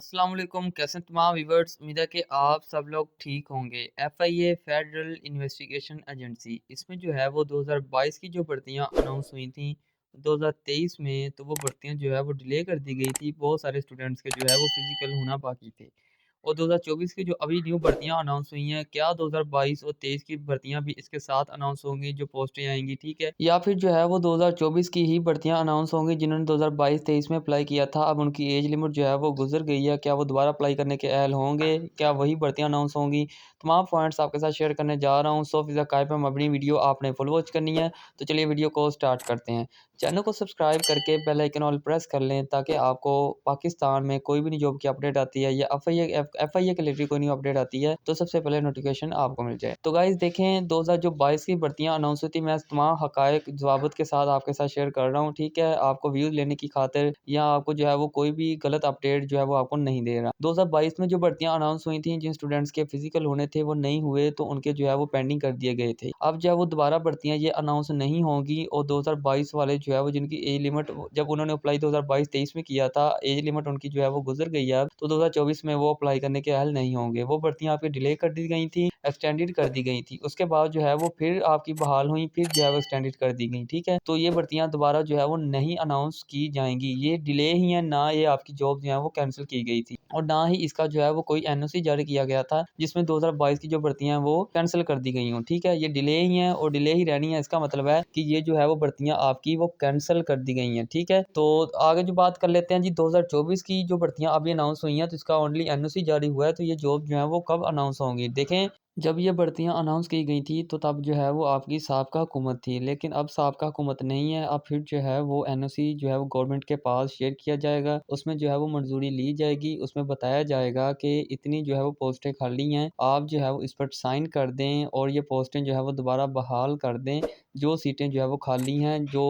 अस्सलाम वालेकुम, कैसे हैं तमाम व्यूअर्स। उम्मीद है कि आप सब लोग ठीक होंगे। एफआईए फेडरल इन्वेस्टिगेशन एजेंसी इसमें जो है वो 2022 की जो भर्तियां अनाउंस हुई थी 2023 में, तो वो भर्तियां जो है वो डिले कर दी गई थी। बहुत सारे स्टूडेंट्स के जो है वो फिजिकल होना बाकी थे। और 2024 की जो अभी न्यू भर्तियां अनाउंस हुई हैं, क्या 2022 और 23 की भर्तियां भी इसके साथ अनाउंस होंगी, जो पोस्टें आएंगी, ठीक है, या फिर जो है वो 2024 की ही भर्तियां अनाउंस होंगी जिन्होंने 2022-23 में अप्लाई किया था, अब उनकी एज लिमिट जो है वो गुजर गई है, क्या वो दोबारा अप्लाई करने के अहल होंगे, क्या वही भर्तियां अनाउंस होंगी। तमाम पॉइंट्स आपके साथ शेयर करने जा रहा हूँ। 100% कायप में अपनी वीडियो आपने फुल वॉच करनी है। तो चलिए वीडियो को स्टार्ट करते हैं। चैनल को सब्सक्राइब करके बेल आइकन ऑल प्रेस कर लें ताकि आपको पाकिस्तान में कोई भी नहीं जॉब की अपडेट आती है या एफआईए के रिलेटेड कोई न्यू अपडेट आती है तो सबसे पहले नोटिफिकेशन आपको मिल जाए। तो गाइस देखें, 2022 की भर्तियां अनाउंस हुई थी, मैं तमाम हकायक जवाबत के साथ आपके साथ शेयर कर रहा हूँ, ठीक है, आपको व्यूज लेने की खातिर या आपको जो है वो कोई भी गलत अपडेट जो है वो आपको नहीं दे रहा। 2022 में जो भर्तियां अनाउंस हुई थी, जिन स्टूडेंट्स के फिजिकल होने थे वो नहीं हुए, तो उनके जो है वो पेंडिंग कर दिए गए थे। अब जो है वो दोबारा भर्तियां ये अनाउंस नहीं होंगी और 2022 वाले जो है वो जिनकी एज लिमिट जब उन्होंने अप्लाई 2022-23 में किया था, एज लिमिट उनकी जो है वो गुजर गई है, तो 2024 में वो अप्लाई करने के अहल नहीं होंगे। वो भर्तियां आपकी डिले कर दी गई थी, एक्सटेंडेड कर दी गई थी, उसके बाद जो है वो फिर आपकी बहाल हुई, फिर जो है वो एक्सटेंडेड कर दी गई, ठीक है। तो ये भर्तियां दोबारा जो है वो नहीं अनाउंस की जाएंगी, ये डिले ही है, ना ये आपकी जॉब जो है वो कैंसिल की गई थी और ना ही इसका जो है वो कोई एनओसी जारी किया गया था जिसमें 2022 की जो भर्तियां हैं वो कैंसिल कर दी गई हों, ठीक है। ये डिले ही है और डिले ही रहनी है, इसका मतलब है कि ये जो है वो भर्तियां आपकी वो कैंसिल कर दी गई हैं, ठीक है। तो आगे जो बात कर लेते हैं जी, 2024 की जो भर्तियां अभी अनाउंस हुई हैं तो इसका ओनली एनओसी जारी हुआ है, तो ये जॉब जो है वो कब अनाउंस होंगी देखें। जब ये भर्तियां अनाउंस की गई थी तो तब जो है वो आपकी साबका हुकूमत थी, लेकिन अब साबका हुकूमत नहीं है। अब फिर जो है वो एनओसी जो है वो गवर्नमेंट के पास शेयर किया जाएगा, उसमें जो है वो मंजूरी ली जाएगी, उसमें बताया जाएगा कि इतनी जो है वो पोस्टें खाली हैं, आप जो है वो इस पर साइन कर दें और ये पोस्टें जो है वो दोबारा बहाल कर दें। जो सीटें जो है वो खाली हैं, जो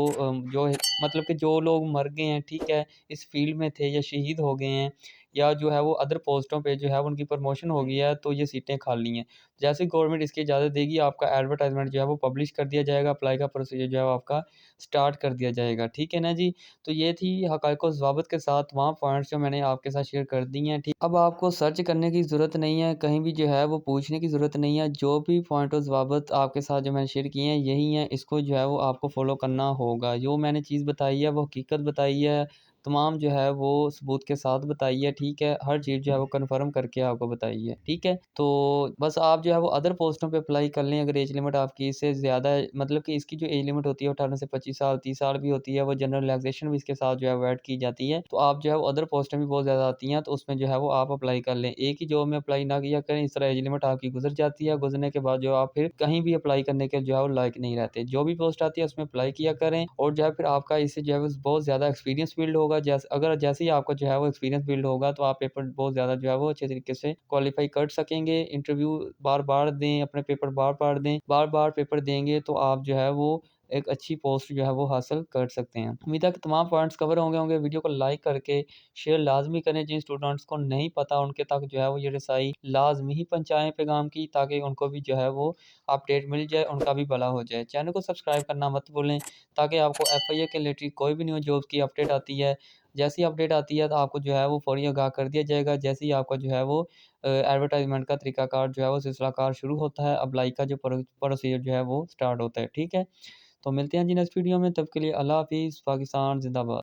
मतलब कि जो लोग मर गए हैं, ठीक है, इस फील्ड में थे या शहीद हो गए हैं या जो है वो अदर पोस्टों पे जो है उनकी प्रमोशन हो गई है, तो ये सीटें खाली हैं। जैसे ही गवर्नमेंट इसकी इजाज़त देगी, आपका एडवर्टाइजमेंट जो है वो पब्लिश कर दिया जाएगा, अप्लाई का प्रोसीजर जो है वो आपका स्टार्ट कर दिया जाएगा, ठीक है ना जी। तो ये थी हक़ाइक़ व ज़वाबित के साथ वहाँ पॉइंट्स जो मैंने आपके साथ शेयर कर दी हैं, ठीक। अब आपको सर्च करने की ज़रूरत नहीं है, कहीं भी जो है वो पूछने की ज़रूरत नहीं है, जो भी पॉइंट व ज़वाबित आपके साथ जो मैंने शेयर किए हैं यही हैं, इसको जो है वो आपको फ़ॉलो करना होगा। जो मैंने चीज़ बताई है वो हकीकत बताई है, तमाम जो है वो सबूत के साथ बताई है, ठीक है। हर चीज़ जो है वो कन्फर्म करके आपको बताई है, ठीक है। तो बस आप जो है वो अदर पोस्टों पे अप्लाई कर लें अगर एज लिमिट आपकी इससे ज़्यादा है, मतलब कि इसकी जो एज लिमिट होती है 18 से 25 साल 30 साल भी होती है, वो जनरल रिलैक्सेशन भी इसके साथ जो है वो ऐड की जाती है। तो आप जो है वो अदर पोस्टें भी बहुत ज़्यादा आती हैं, तो उसमें जो है वो आप अप्लाई कर लें। एक ही जॉब में अप्लाई ना किया करें, इस तरह एज लिमिट आपकी गुजर जाती है, गुजरने के बाद जो आप फिर कहीं भी अप्लाई करने के जो है वो लायक नहीं रहते। जो भी पोस्ट आती है उसमें अप्लाई किया करें और जो है फिर आपका इससे जो है वो बहुत ज़्यादा एक्सपीरियंस बिल्ड होगा। जैसे ही आपका जो है वो एक्सपीरियंस बिल्ड होगा तो आप पेपर बहुत ज़्यादा जो है वो अच्छे तरीके से क्वालीफाई कर सकेंगे। इंटरव्यू बार-बार दें, अपने पेपर बार-बार दें, बार-बार पेपर देंगे तो आप जो है वो एक अच्छी पोस्ट जो है वो हासिल कर सकते हैं। उम्मीद है कि तमाम पॉइंट्स कवर होंगे। वीडियो को लाइक करके शेयर लाज़मी करें, जिन स्टूडेंट्स को नहीं पता उनके तक जो है वो ये रसाई लाज़मी ही पहुँचाएँ पैगाम की, ताकि उनको भी जो है वो अपडेट मिल जाए, उनका भी भला हो जाए। चैनल को सब्सक्राइब करना मत भूलें ताकि आपको एफआईए के रिलेटेड कोई भी न्यू जॉब की अपडेट आती है, जैसी अपडेट आती है तो आपको जो है वो फ़ौरी आगाह कर दिया जाएगा। जैसे ही आपका जो है वो एडवर्टाइज़मेंट का तरीक़ाकार जो है वो सिलसिलाकार शुरू होता है, अप्लाई का जो प्रोसीजर जो है वो स्टार्ट होता है, ठीक है। तो मिलते हैं जी नेक्स्ट वीडियो में, तब के लिए अल्लाह हाफ़िज़। पाकिस्तान ज़िंदाबाद।